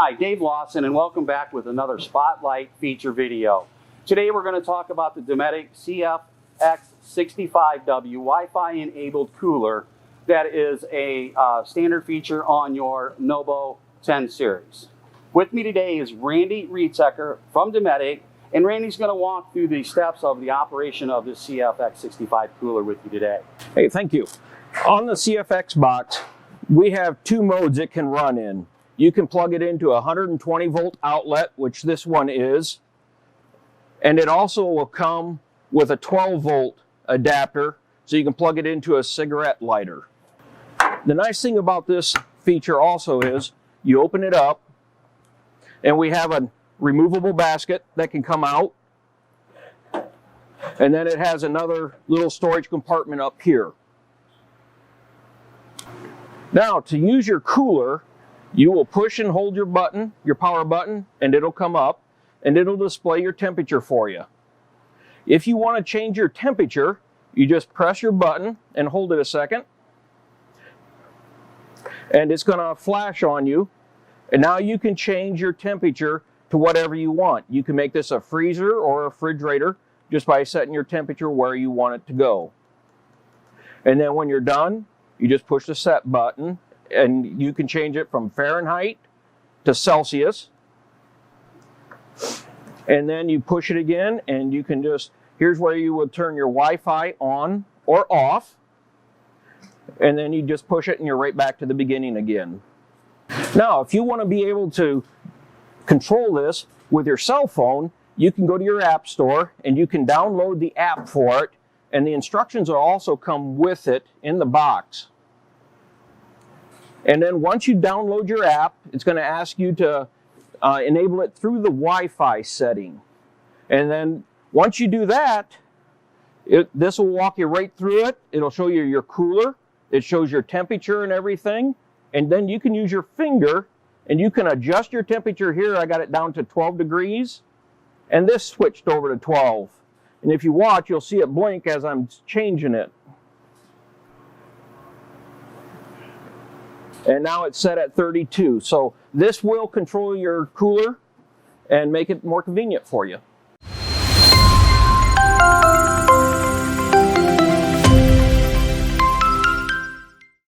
Hi, Dave Lawson, and welcome back with another Spotlight feature video. Today we're going to talk about the Dometic CFX65W Wi-Fi enabled cooler that is a standard feature on your Nobo 10 series. With me today is Randy Reedsecker from Dometic, and Randy's going to walk through the steps of the operation of this CFX65 cooler with you today. Hey, thank you. On the CFX box, we have two modes it can run in. You can plug it into a 120 volt outlet, which this one is, and it also will come with a 12 volt adapter, so you can plug it into a cigarette lighter. The nice thing about this feature also is you open it up, and we have a removable basket that can come out, and then it has another little storage compartment up here. Now, to use your cooler, you will push and hold your button, your power button, and it'll come up, and it'll display your temperature for you. If you want to change your temperature, you just press your button and hold it a second, and it's going to flash on you, and now you can change your temperature to whatever you want. You can make this a freezer or a refrigerator just by setting your temperature where you want it to go. And then when you're done, you just push the set button, and you can change it from Fahrenheit to Celsius. And then you push it again, and you can just, here's where you would turn your Wi-Fi on or off. And then you just push it, and you're right back to the beginning again. Now, if you want to be able to control this with your cell phone, you can go to your app store, and you can download the app for it. And the instructions will also come with it in the box. And then once you download your app, it's going to ask you to enable it through the Wi-Fi setting. And then once you do that, this will walk you right through it. It'll show you your cooler. It shows your temperature and everything. And then you can use your finger, and you can adjust your temperature here. I got it down to 12 degrees. And this switched over to 12. And if you watch, you'll see it blink as I'm changing it. And now it's set at 32. So this will control your cooler and make it more convenient for you.